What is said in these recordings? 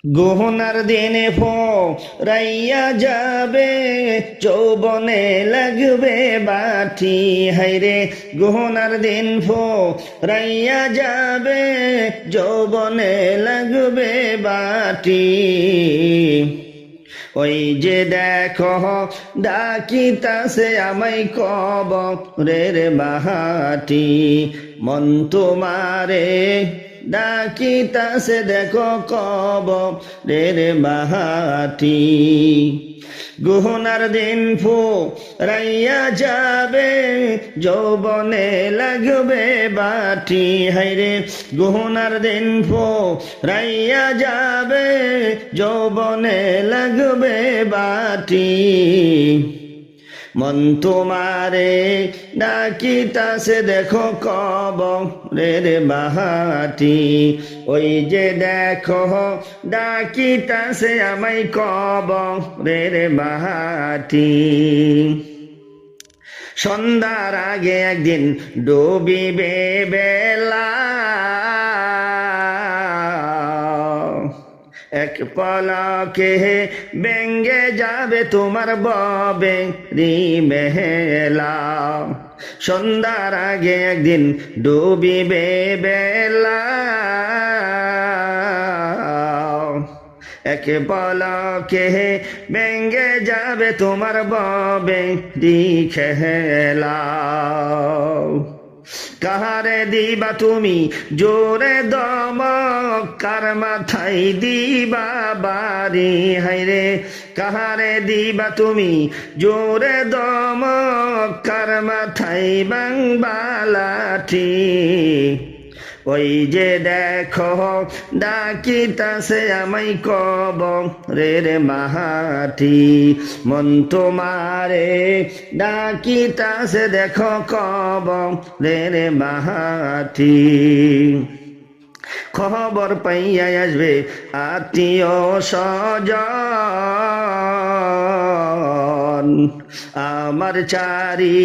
গহনার দিনে ফরাইয়া যাবে, যৌবনে লাগবে বাটি। হাইরে গহনার দিন ফরাইয়া যাবে, যৌবনে লাগবে বাটি। ওই যে দেখো ডাকিতাছে আমায় কবরের বাহাটি, মন তোমারে ডাকিতাছে দেখো কবরের বাহাটি। গহনার দিন ফুরাইয়া যাবে, যৌবনে লাগবে বাটি। হাইরে গহনার দিন ফুরাইয়া যাবে, যৌবনে লাগবে বাটি। মন তোমারে ডাকিতাছে দেখো কবরের বাহাটি। ওই যে দেখো ডাকিতাছে আমায় কবরের বাহাটি। সন্ধ্যার আগে একদিন ডুবিবে বেলা, এক পলকে ভেঙ্গে যাবে তোমার ববেরি মেলা। সন্ধ্যার আগে একদিন ডুবিবে বেলা, এক পলকে ভেঙ্গে যাবে তোমার ববেরি খেলা। কাহারে দিবা তুমি জোরে দমক, কার মাথায় দিবা বাড়ি। হাইরে কাহারে দিবা তুমি জোরে দমক, কার মাথায় বাংবা লাঠি। ওই যে দেখো ডাকিতাছে আমায় কবরের বাহাটি, মন তোমারে ডাকিতাছে দেখো কবরের বাহাটি। খবর পাইয়া আসবে আত্মীয় স্বজন, আমার চারি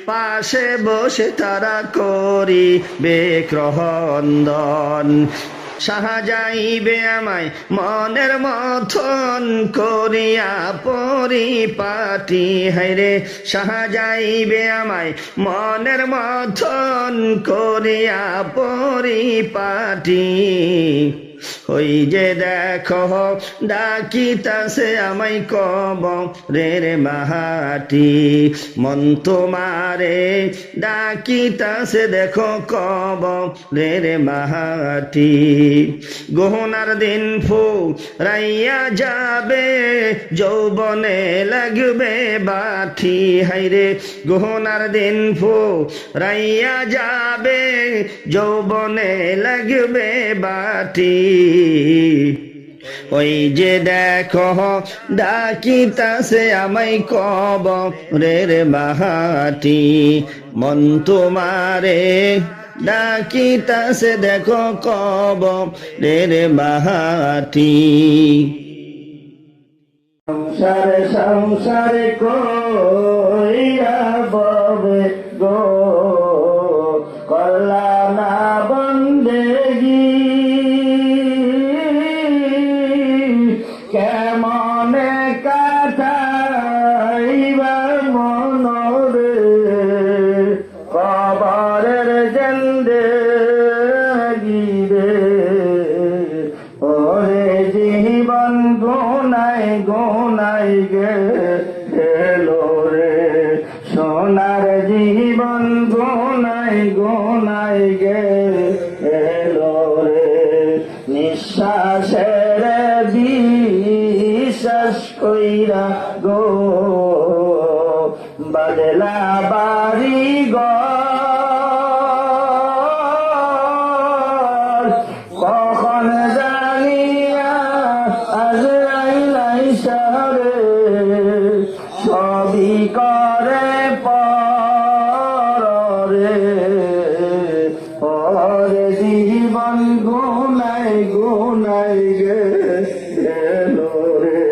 পাশে বসে তারা করিবে ক্রন্দন। সাহাযাইবে আমায় মনের মথন করিয়া পরিপাটি। হাইরে সাহাযাইবে আমায় মনের মথন করিয়া পরিপাটি। ওই যে দেখো ডাকিতাছে আমায় কবরের বাহাটি, মন তোমারে ডাকিতাছে দেখো কবরের বাহাটি। গহনার দিন ফুরাইয়া যাবে, যৌবনে লাগবে বাটি। হাইরে গহনার দিন ফুরাইয়া যাবে, যৌবনে লাগবে বাটি। ওই যে দেখো ডাকিতাছে আমায় কবরের বাহাটি, মন তোমারে ডাকিতাছে দেখো কবরের বাহাটি। সংসারে সংসারে কইরা ববে গো, করলা না বন্দেগি। কেমনে কাটাইবা মনরে কবরের জিন্দেগি রে। ওরে জীবন গোনাই গোনাই গেল রে, সোনার জীবন গোনাই গোনাই গেল রে। নিঃশ্বাসের বিশ্বাস কইরা গো, বদলা বাড়ি ঘর। কখন জানিয়া আজরাইল আইসা রে, সবই করে পরে। ওরে জীবন গুনাই গুনাই গেল রে,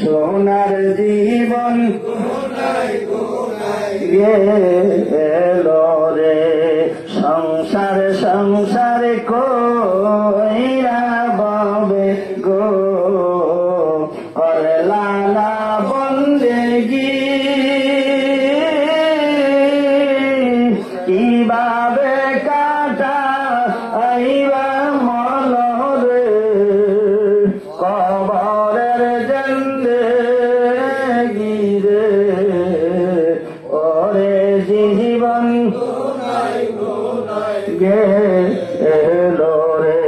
সোনার জীবন গুনাই গুনাই গেল রে। সংসার সংসার কইরা ববে গো ওরে লালা বন্দেগি কিভাবে কাটা আইবা মনরে কবরের জিন্দেগি রে ওরে জীবন গেলো রে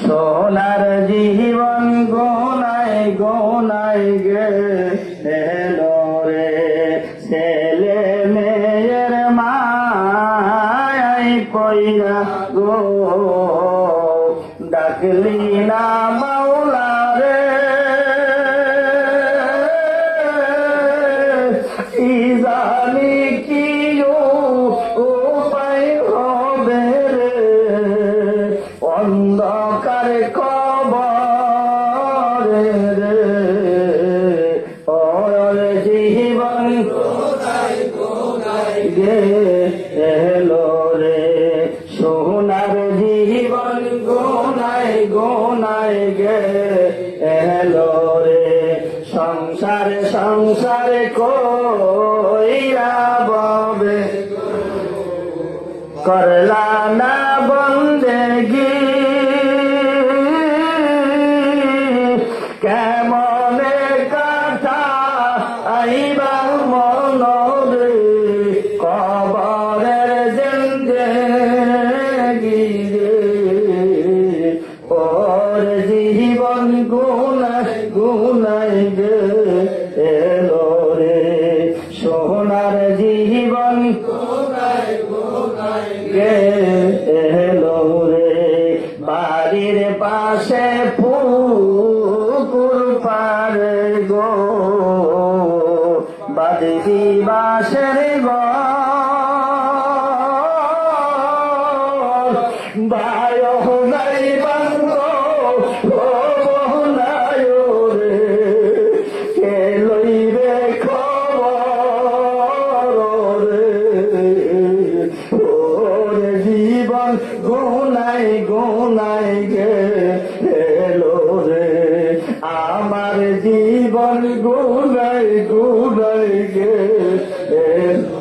সোনার জীবন গোনায় গোনায় গেলো রে ছেলে মেয়ের মায় পইরা গো ডাকলি না মাওলা রে কি জানি কি উপায় হবে রে অন্ধকার কবরে রে ওর জীবন গেলো রে সোনার জীবন গোনায় গোনায় গেলো রে সংসার সংসার কইরা ববে করলা না বন্দেগি কেমনে কাটা আইবা মনরে কবরের জিন্দেগি রে ওর জীবন গুনায় গুনায় গেলো রে সোনার জীবন গেলো রে বাড়ির পাশে পুকুর পারে গো বাদবি বাসের গো বায়ো নাই বাঙ্গ ও নাই রে কে লইবে খবর রে ওরে জীবন গুনায় গুনায় গেলো রে আমার জীবন গুনায় গুনায় গেলো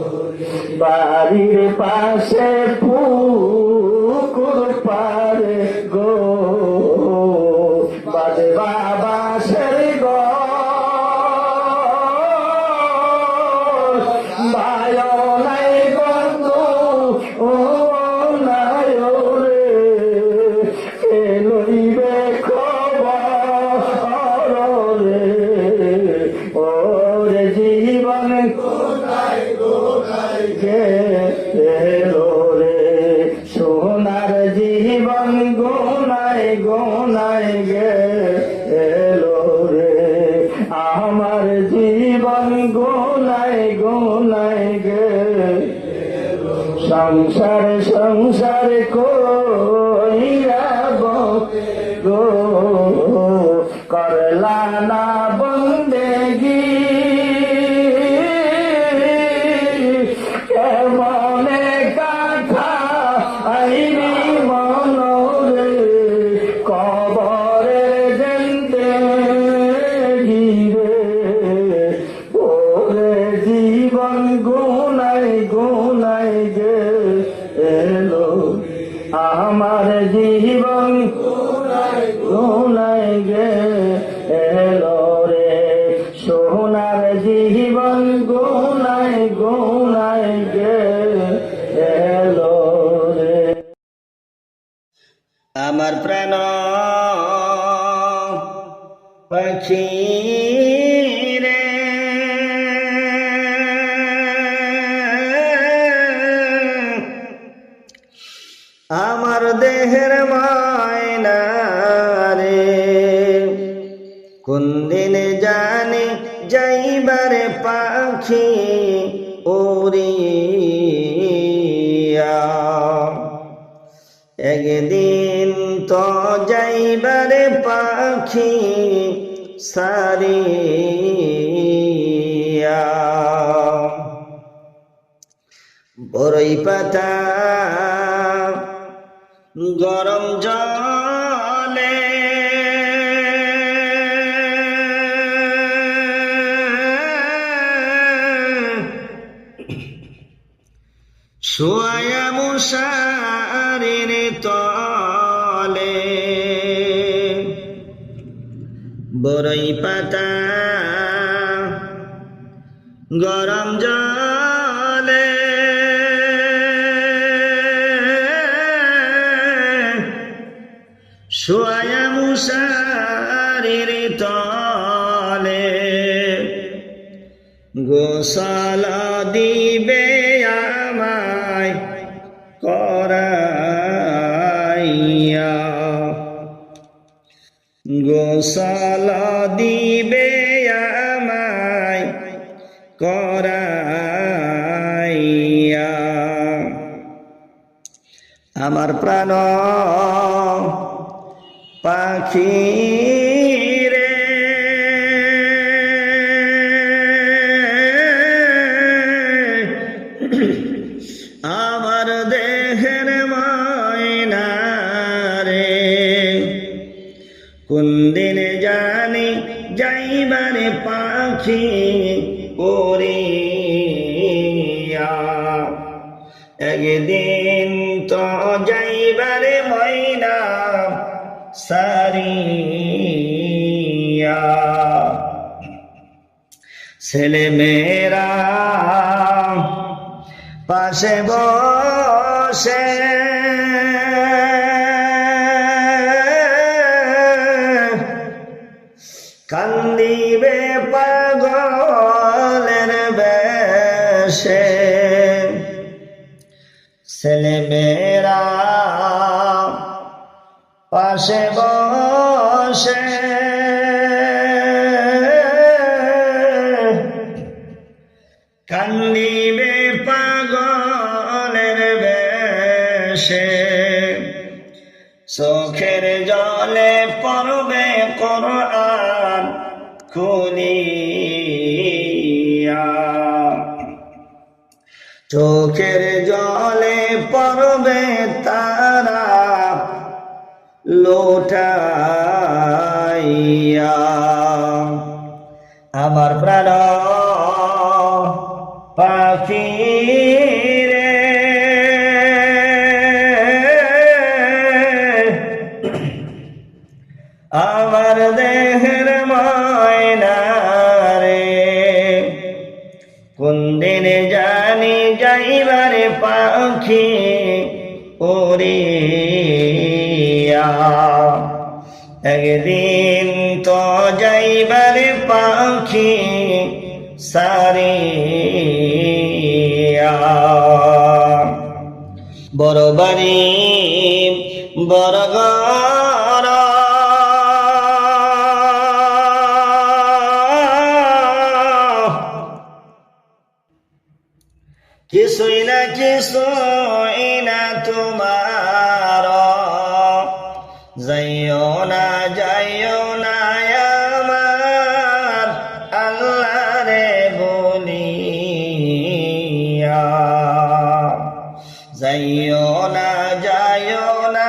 বাড়ির পাশে পুকুর পারে গো বাজে বাবা সে গো বায়ো নাই বন্ধু ও নাই রে কে লইবে খবর রে ওরে জীবন গেলো রে সোনার জীবন গোনায় গোনায় গেলো রে আমার জীবন গোনায় গোনায় গেলো সংসার সংসার কইরা গো করলা না বন্দেগি কেমনে কাঠা আইবি মনরে কবরে জিন্দেগি রে ওরে জীবন গুনায় গুনায় গেলো আমার জীবন গুনায় গেলো রে সোনার জীবন গুনায় গুনায় গেলো রে আমার প্রাণ পাখি রে আমার দেহের ময়না রে কোন দিন জানি যাইবারে পাখি উড়িয়া একদিন তো যাইবারে পাখি সারিয়া বড়ই পাতা গরম জলে মশারির তলে বরই পাতা গরম জলে শোয়া মশারির তলে গোসল দিবে আমায় করাইয়া গোসল দিবে আমায় করাইয়া আমার প্রাণ পাখি রে আমার দেহের ময়না রে কোন দিন জানি যাইবারে পাখি উড়িয়া একদিন তো যাইবারে ময়না সারিয়া ছেলে মেয়েরা পাশে বসে কান্দিবে পাগলের বেশে ছেলে মেয়েরা পাশে বসে কান্দিবে পাগলের বেশে চোখের জলে পড়বে কোরআন খুলিয়া চোখের জলে পড়বে তারা লোটাইয়া আমার প্রাণ পাখি রে আমার দেহের ময়না রে কোন দিনে জানি যাইবারে পাখি উড়িয়া একদিন তো যাইবারে পাখি সারিয়া বড় বাড়ি বড় ঘর কিছুই না তোমার যাইও না আমার আল্লাহ রে বলিয়া যাইও না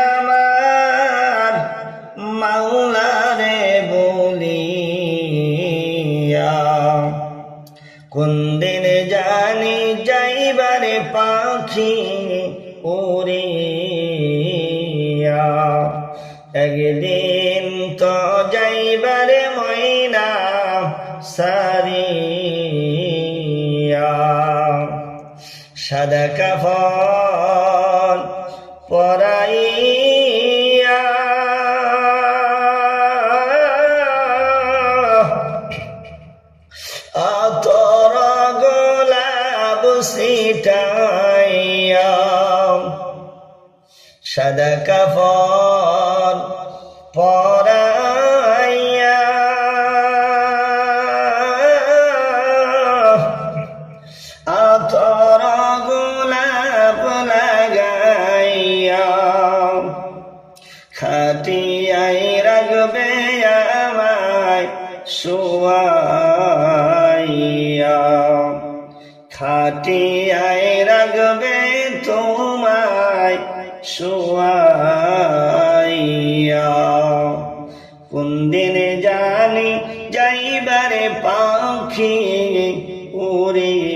আমার মাওলা রে বলিয়া কোন দিন জানি যাইবারে পাখি উড়িয়া একদিন তো যাইবারে ময়না সারিয়া সাদা কাফন পরাইয়া আতর গোলাপ সিটাইয়া সাদা কাফন পরাইয়া আতর গোলাপ লাগাইয়া খাটিয়াই রাখবে আমায় শোয়াইয়া খাটিয়াই রাখবে তোমায় শোয়াইয়া কোন দিনে জানি যাইবারে পাখি উড়িয়া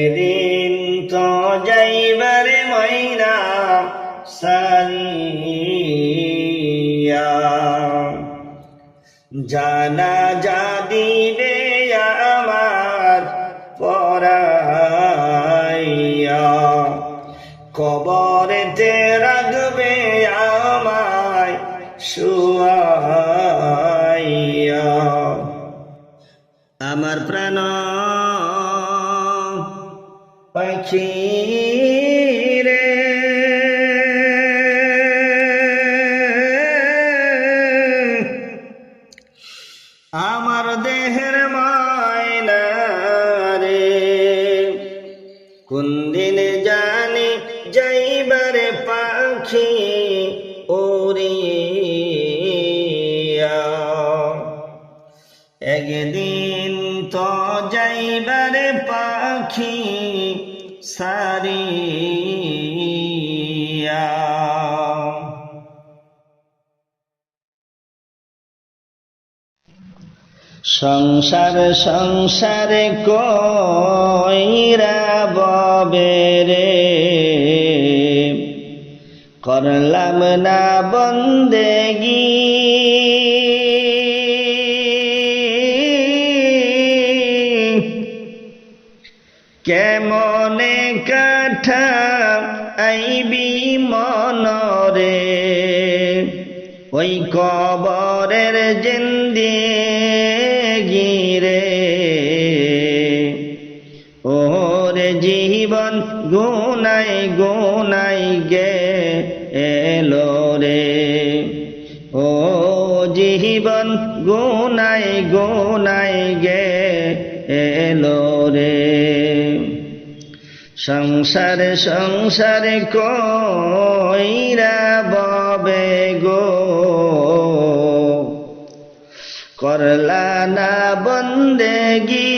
একদিন তো যাইবারে ময়না সারিয়া জানাজা দিবে আমার পরাইয়া কবরেতে রাখবে আমায় শুয়াইয়া আমার প্রাণ পাখি রে আমার দেহের ময়না রে কোন দিনে জানি যাইবারে পাখি ওরিয়া একদিন তো যাইবারে পাখি সারিয়া সংসার সংসার কইরা ববে রে করলাম না বন্দেগি কেমনে কাঠা আইবি মনরে ওই কবরের জিন্দেগি রে ওরে জীবন গুনাই গুনাই গে এলো রে ও জীবন গুনাই গুনাই গে এলো রে সংসার সংসার কইরা ববে গো করলা না বন্দেগি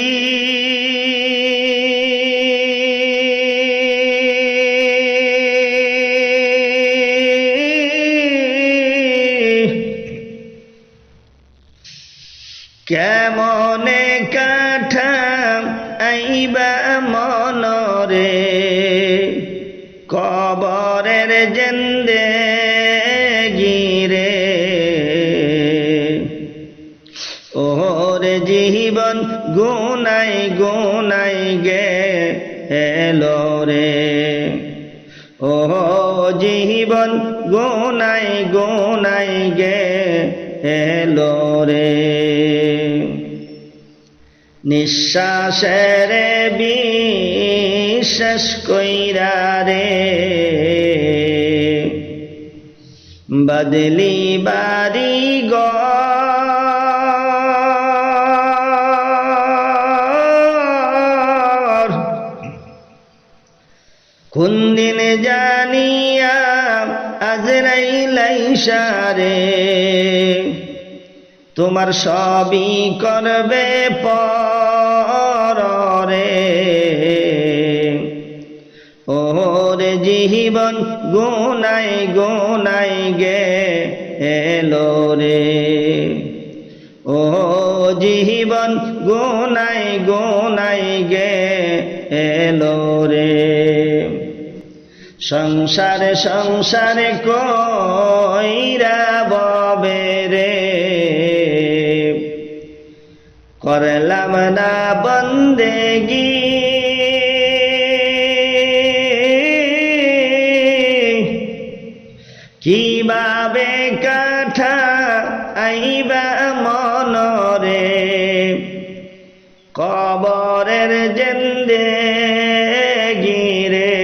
কেমনে কাঠা আইবা মনরে কবরের জিন্দেগি রে ওরে জীবন গুনাই গুনাই গে এলো রে ও জীবন গুনাই গুনাই গে এলো রে নিঃশ্বাসের বিশ্বাস কইরা রে বদলি বাড়ি ঘর কোন দিন জানিয়া আজরাইল আইসা রে তোমার সবই করবে পরে ওরে জীবন গুনাই গুনাই গে এলো রে ও জীবন গুনাই গুনাই গে এলো রে সংসার সংসার কইরা ববে রে করলাম না বন্দেগি কিভাবে কাঠা আইবা মনরে কবরের জিন্দেগি রে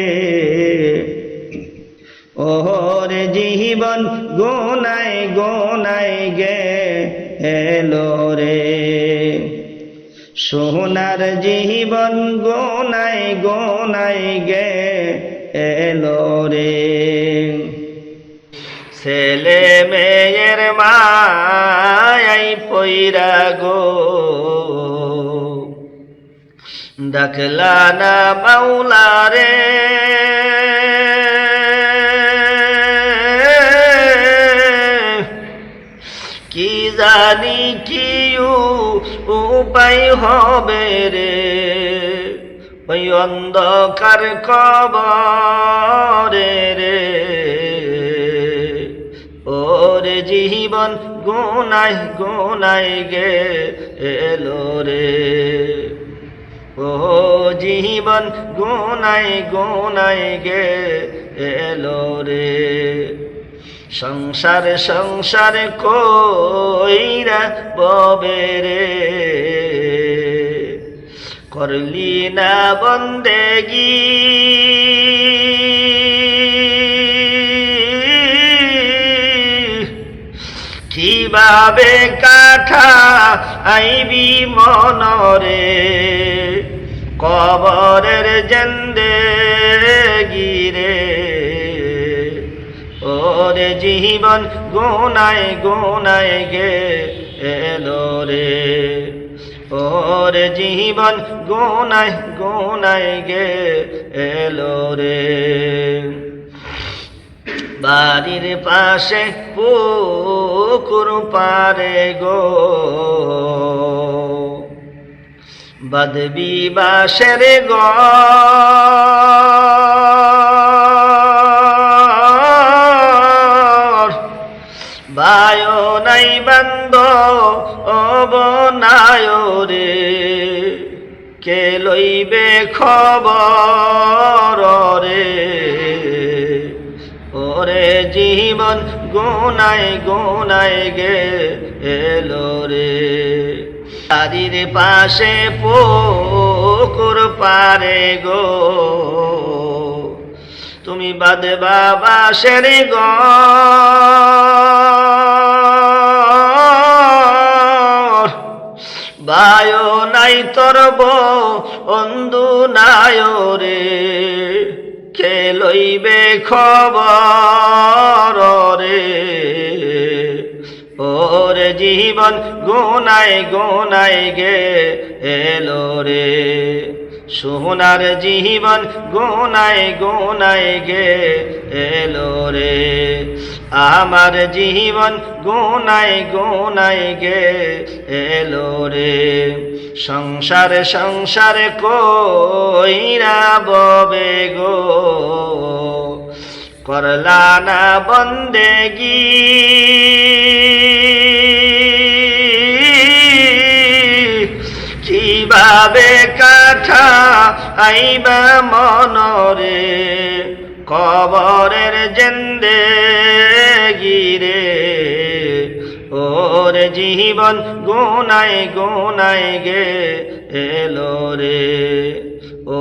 ওরে জীবন গুনাই গুনাই গে এলো রে সোনার জীবন গুনাই গুনাই গে এলো রে ছেলে মেয়ের মায়াই পইরা গো ডাকলা না মাওলা রে কি জানি কি উপায় হবে রে ওই অন্ধকার কবরে রে ওরে জীবন গুনাই গুনাই গে এলো রে ও জীবন গুনাই গুনাই গে এলো রে সংসার সংসার কইরা ববে রে করলি না বন্দেগি কিভাবে কাঠা আইবি মনরে কবরের জিন্দেগি রে ওরে জীবন গুনাই গুনাই গে এলো রে ওরে জীবন গুনাই গুনাই গে এলো রে বাড়ির পাশে পুকুর পারে গো বাঁধবি বাঁশের ঘর বায়ো নাই বান্দ অবনায় রে কে লইবে খবর রে ওরে জীবন গুনাই গুনাই গে এলো রে বাড়ির পাশে পুকুর পারে গো তুমি বাঁধবা বাঁশের ঘর বায়ো নাই তরব অন্ধু নাই রে কে লইবে খবর রে ওরে জীবন গুনাই গুনাই গে এলো রে সোনার জীবন গুনাই গুনাই গে এলো রে আমার জীবন গুনাই গুনাই গে এলো রে সংসার সংসার কইরা ববে গো করলা না বন্দেগি কিভাবে কাঠা আইবা মনরে কবরের জিন্দেগি রে ওরে জীবন গুনাই গুনাই গে এলো রে ও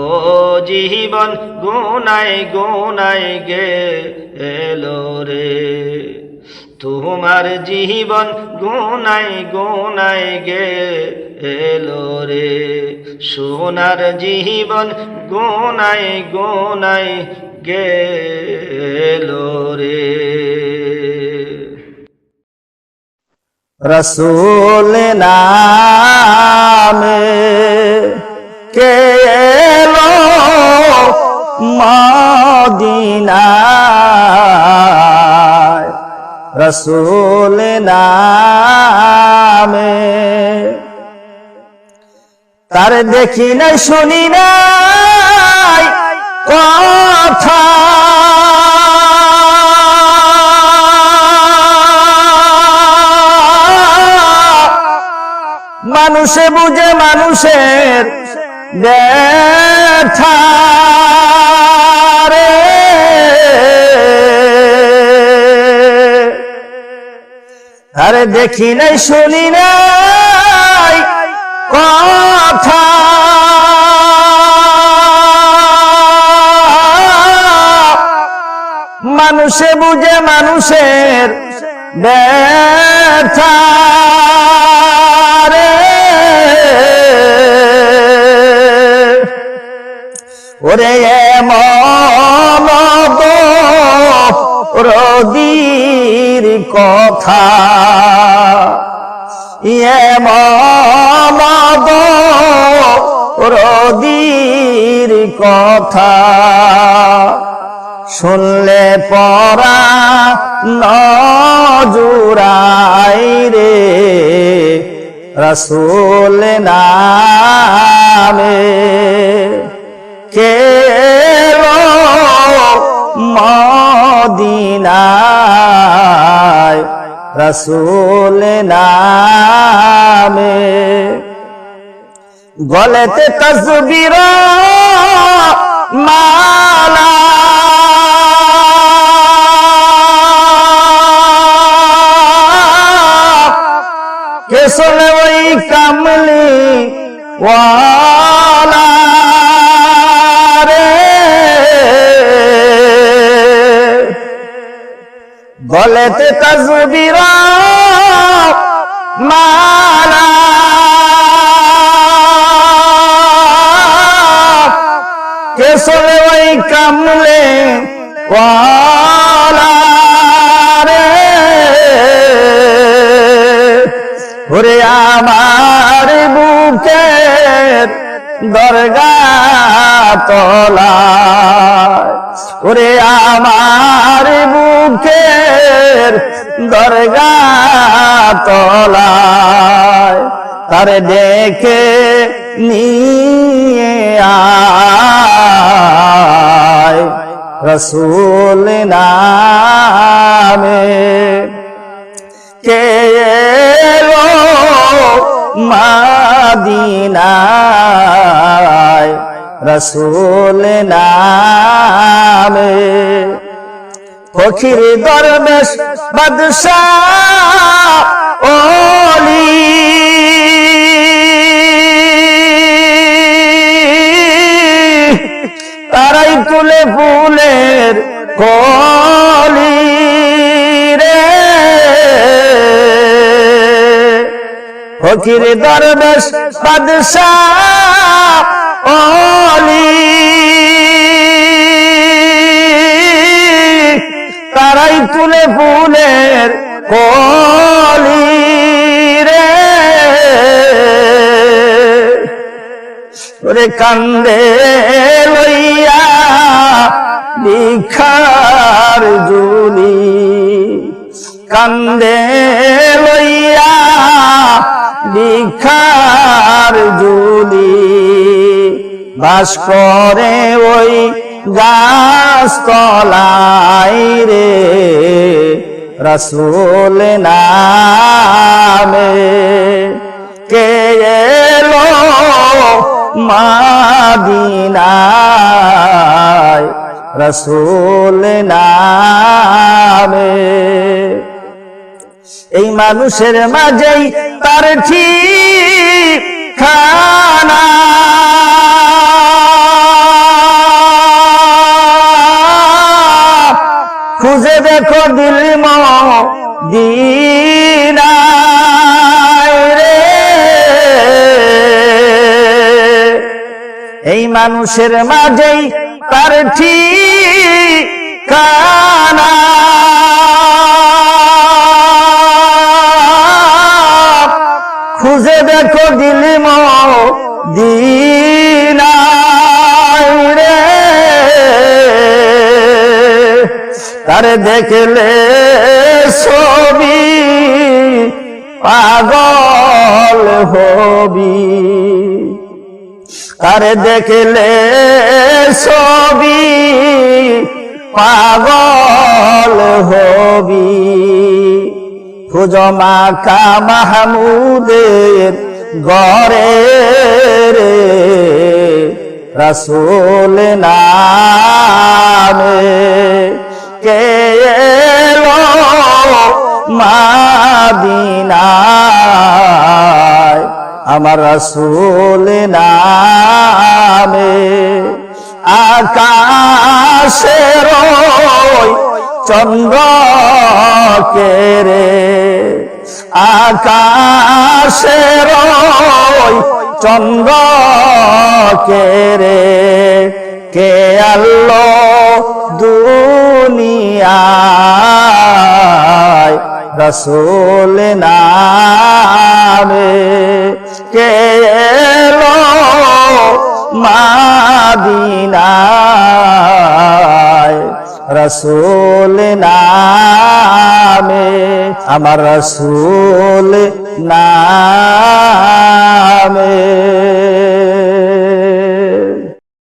জীবন গুনাই গুনাই গে এলো রে তোমার জীবন গুনাই গুনাই গে এলো রে সোনার জীবন গুনাই গুনাই গে এলো রে রসূল নামে কে এলো মদিনায় রসূল নামে তার দেখি নাই শুনি নাই কথা মানুষে বুঝে মানুষের ব্যথা রে আরে দেখি নাই শুনি নাই কথা মানুষে বুঝে মানুষের ব্যথা রে ওরে এমন রদির কথা এমন রদির কথা শুনলে পরা নজুরাই রে রাসূল নামে কে এলো মদিনায় রাসূল নামে গলেতে তাসবির মালা কে শোনে ওই কামলি ওয়ালা রে গলেতে তাসবির মালা কে শোনে ওই কামলে ওয়ালা রে ওরে আমার বুকের দরগা তলায় ওরে আমার বুকের দরগা তলায় তার দেখে নিয়ে আয় রাসূল নামে কে এলো মদিনায় রাসূল নামে ফকির দরবেশ বাদশাহ ওলি তারাই তুলে ফুলের কলি রে ফকির দরবেশ বাদশাহ ওলি তারাই তুলে ফুলের কলি রে ওরে কান্দে লইয়া ভিখার ঝুলি কান্দে লইয়া ভিখার ঝুলি বাস করে ওই গাছ তলায় রে রাসূল নামে কে এলো মদিনায় রাসূল নামে এই মানুষের মাঝেই তার ঠিকানা খুঁজে দেখো দিল মদিনায় রে এই মানুষের মাঝেই তার ঠিকানা খুঁজে দেখো দিল মদিনায় রে তার দেখলে ছবি পাগল হবি তার দেখলে ছবি পাগল হবি খুঁজো মাকা মাহমুদের ঘরে রে রাসূল নামে কে এলো মদিনায় আমার রাসূল নামে আকাশের ওই চন্দ্রকে রে আকাশের ওই চন্দ্রকে রে কে আল্লাহ দুনিয়ায় রাসূল নামে কে এলো মদিনায় রাসূল নামে আমার রাসূল নামে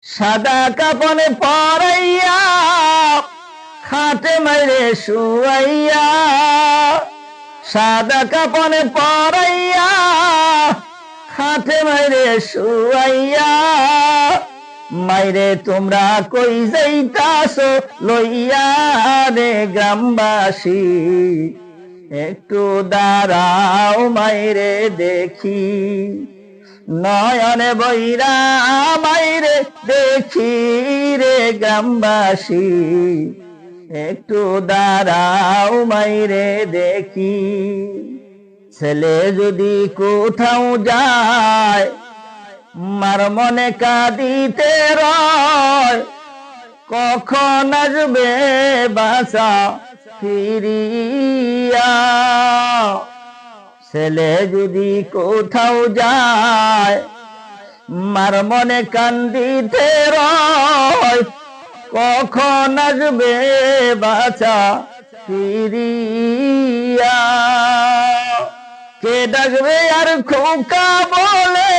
সাদা কাপন পরাইয়া খাটে মাইরে শুয়াইয়া, সাদা কাপন পরাইয়া খাটে মাইরে শুয়াইয়া, মাইরে তোমরা কই যাইতাছো লইয়া রে গ্রামবাসী, একটু দাঁড়াও মাইরে দেখি, নয়নে বৈরা মাইরে দেখি রে গ্রামবাসী, একটু দাঁড়াও মাইরে দেখি। ছেলে যদি কোথাও যায় মার মনে কাঁদিতে রয়, কখন আসবে বাঁচা ফিরিয়া। ছেলে যদি কোথাও যায় মার মনে কান্দিতে রয়, কখন আসবে বাঁচা ফিরিয়া। কে ডাকবে আর খোকা বলে,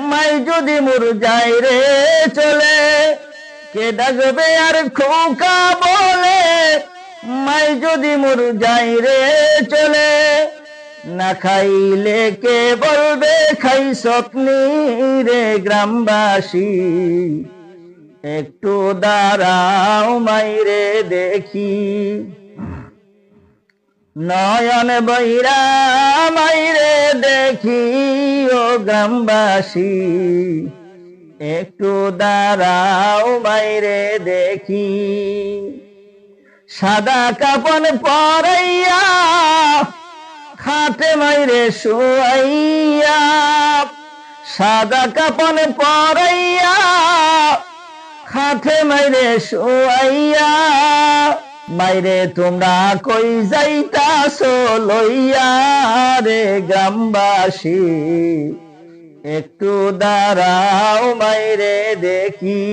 মাই যদি মোর যাই রে চলে, কে ডাকবে আর খোকা বলে, মাই যদি মোর যাই রে চলে, না খাইলে কে বলবে খাই স্বপ্নি রে গ্রামবাসী, একটু দাঁড়াও মাইরে দেখি, নয়ন বৈরা মাইরে দেখি ও গ্রামবাসী, একটু দাঁড়াও মাইরে দেখি। সাদা কাপন পরাইয়া খাটে মাইরে শুয়াইয়া, সাদা কাপন পরাইয়া খাটে মাইরে শুয়াইয়া, মাইরে তোমরা কই যাইতাছো লইয়া রে গ্রামবাসী, একটু দাঁড়াও মাইরে দেখি,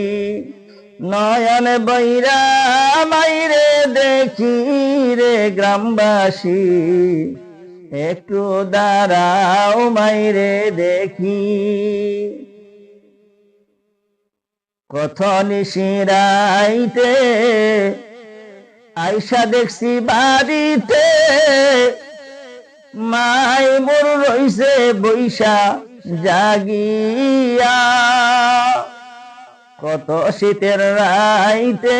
নয়ন বৈরা মাইরে দেখি রে গ্রামবাসী, একটু দাঁড়াও মাইরে দেখি। কত নিশিরাইতে আইসা দেখছি বাড়িতে, মাই মোর রইছে বৈশা জাগিয়া, কত শীতের রাইতে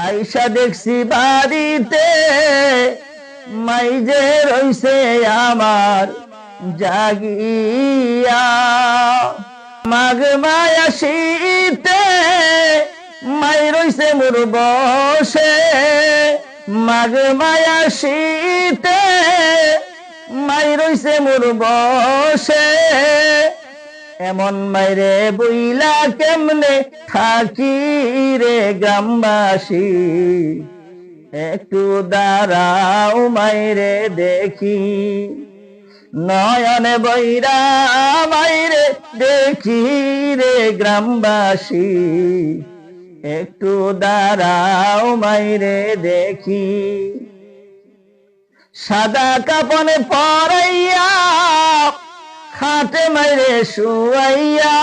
আইসা দেখছি বাড়িতে, মাই যে রইছে আমার জাগিয়া। মাঘ মায়া শীতে মাই রইছে মোর বসে, মাঘ মায়া শীতে মাই রইছে মোর বসে, এমন মাইরে বইলা কেমনে থাকি রে গ্রামবাসী, একটু দাঁড়াও মাইরে দেখি, নয়নে বৈরা মাইরে দেখি রে গ্রামবাসী, একটু দাঁড়াও মাইরে দেখি। সাদা কাপন পরাইয়া খাটে মাইরে শুয়াইয়া,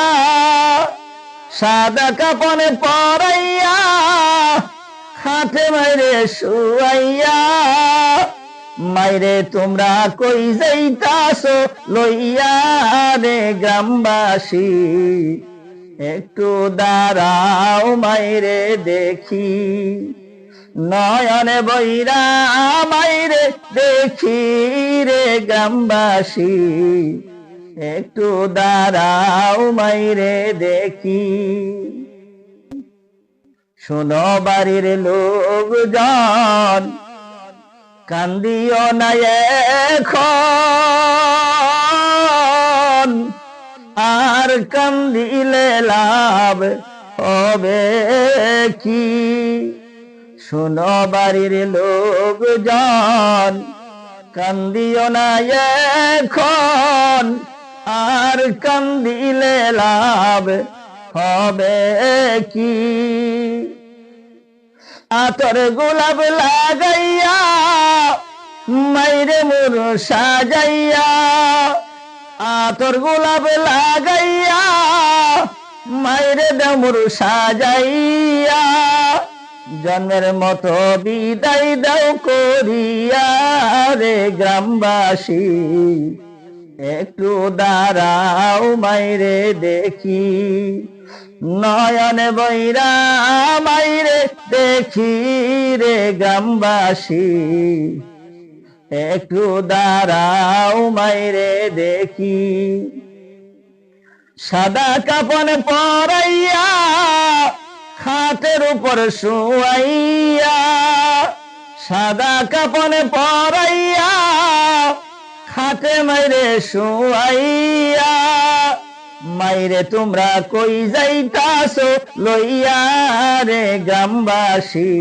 সাদা কাপন পরাইয়া খাটে মাইরে শুয়াইয়া, মাইরে তোমরা কই যাইতাছো লইয়া রে গ্রামবাসী, একটু দাঁড়াও মাইরে দেখি, নয়নে বৈরা মাইরে দেখি রে গ্রামবাসী, একটু দাঁড়াও মাইরে দেখি। শোনো বাড়ির লোকজন কান্দিও না এখন, আর কান্দিলে লাভ হবে কি। শোনো বাড়ির লোকজন কান্দিও না এখন, আর কান্দিলে লাভ হবে কি। আতর গোলাপ লাগাইয়া মাইরে মোর সাজাইয়া, আতর গোলাপ লাগাইয়া মাইরে ডমরু সাজাইয়া জন্মের মতো বিদায় দাও করিয়া রে গ্রামবাসী একটু দাঁড়াও মাইরে দেখি নয়নে বৈরা মাইরে দেখি রে গ্রামবাসী একটু দাঁড়াও মাইরে দেখি সাদা কাপন পরাইয়া খাটের উপর শুয়াইয়া সাদা কাপন পরাইয়া খাটে মাইরে শুয়াইয়া মাইরে তোমরা কই যাইতাছো লইয়া রে গ্রামবাসী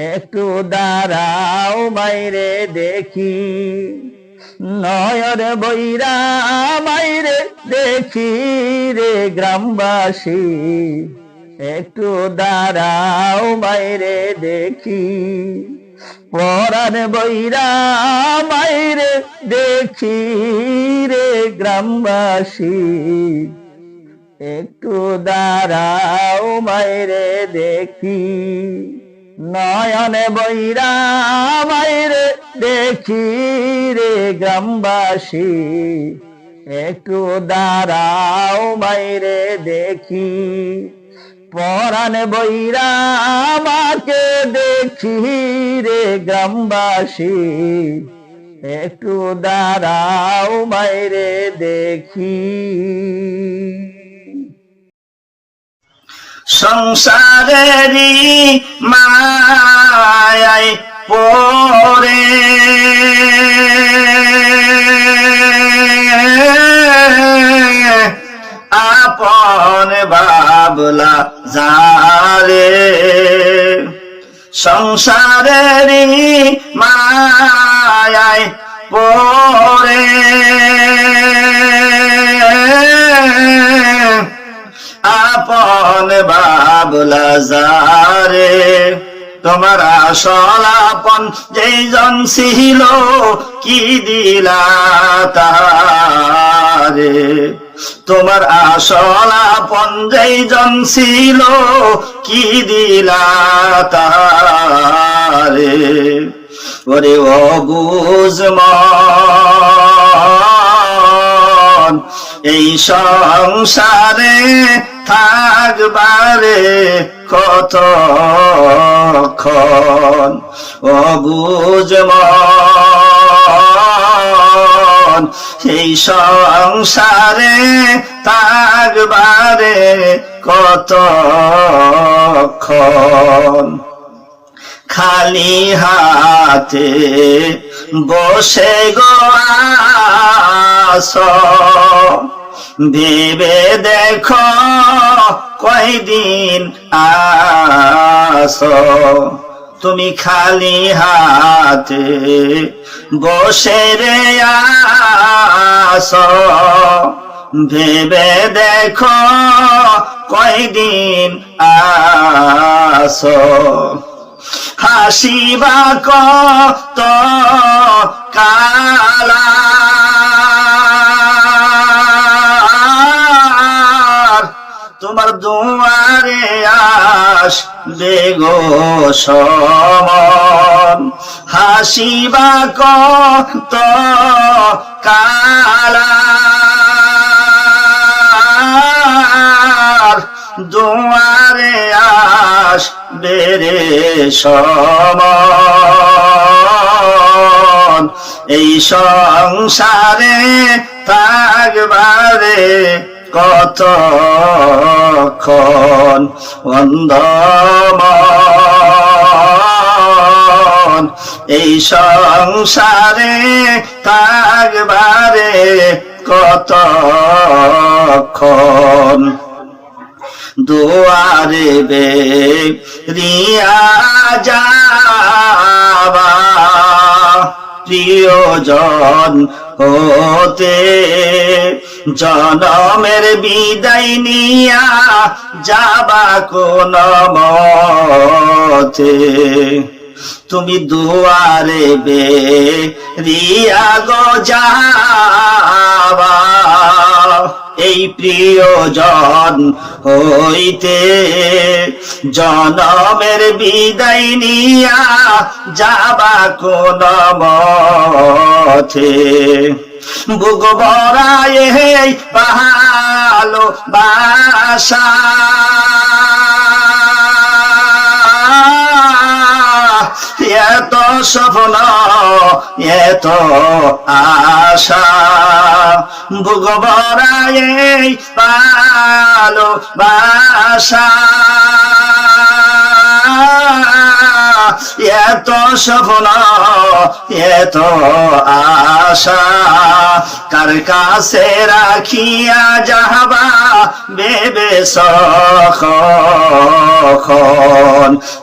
একটু দাঁড়াও মাইরে দেখি নয়ন বৈরা মাইরে দেখি রে গ্রামবাসী একটু দাঁড়াও মাইরে দেখি পরাণ বৈরা মাইরে দেখি রে গ্রামবাসী একটু দাঁড়াও মাইরে দেখি নয়নে বৈরা মাইরে দেখি রে গ্রামবাসী একটু দাঁড়াও মাইরে দেখি পরাণ বৈরা আমাকে দেখি রে গ্রামবাসী একটু দাঁড়াও মাইরে দেখি সংসারেরই মায়ায় পড়ে আপন বাবলা যারে সংসারেরই মায়ায় পড়ে আপন বাবলা যারে তোমার আসল আপন যেইজন ছিল কি দিলা তারে তোমার আসল আপন যেইজন ছিল কি দিলা তারে ওরে ও বুঝমন এই সংসারে থাকবারে কতক্ষণ ও বুঝমন এই সংসারে থাকবারে কতক্ষণ খালি হাতে বসে গো আছো ভেবে দেখো কয়দিন আসো তুমি খালি হাতে বসে রে আসো ভেবে দেখো কয়দিন আসো হাসিবা কত কালা তোমার দুয়ারে আসবে গো সমন হাসিবা কত কালা দুয়ারে আসবে রে সমন এই সংসারে থাকবারে কতক্ষণ অন্ধমন এই সংসারে থাকবারে কতক্ষণ দুয়ারে বেরিয়া যাবা প্রিয়জন হতে জনমের বিদায় নিয়া যাবা কোন মতে তুমি দুয়ারে বেরিয়া গো যাবা এই প্রিয়জন হইতে জনমের বিদায় নিয়া যাবা কোন মতে বুক ভরায় ভালোবাসা এত স্বপ্ন এত আশা বুক ভরায় ভালোবাসা এত স্বপ্ন এত আশা কার কাছে রাখিয়া যাবা বেবে সখন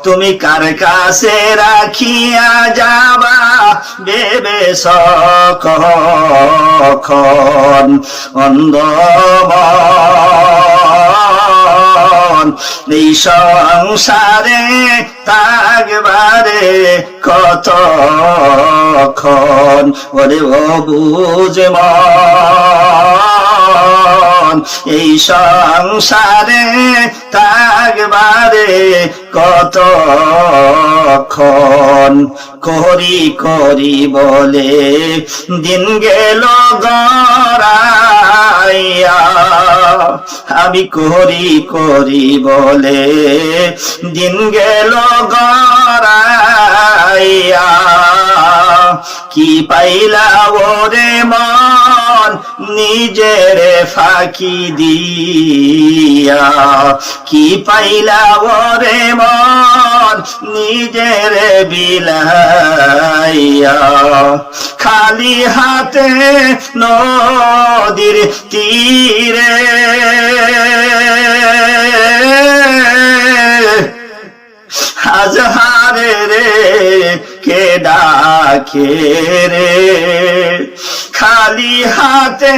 তুমি কার কাছে রাখিয়া যাবা বেবে সখন অন্ধমন এই সংসারে থাকবারে কতক্ষণ ওরে ও বুঝে মন এই সংসারে থাকবারে কতক্ষণ করি করি বলে দিন গেল গড়াইয়া আমি করি করি বলে দিন গেল গড়াইয়া কি পাইলা ওরে মন নিজের ফাঁকি দিয়া কি পাইলা ওরে মন নিজের বিলাইয়া খালি হাতে নদীর তীরে আজহারে রে কে ডাকে রে খালি হাতে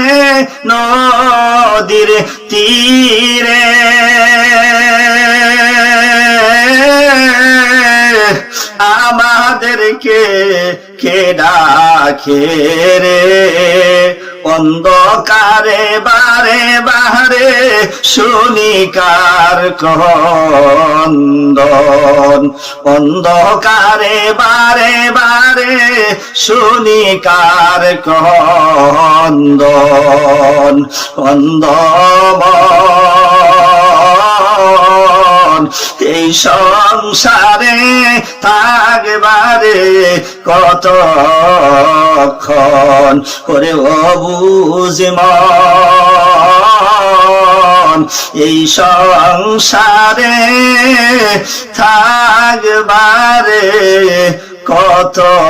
নদীর তীরে আমাদেরকে কে ডাকে রে অন্ধকারে বারে বারে শুনি কার ক্রন্দন অন্ধকারে বারে বারে শুনি কার ক্রন্দন অন্ধমন এই সংসারে থাকবারে কতক্ষণ ওরে ও বুঝে মন এই সংসারে থাকবারে কতক্ষণ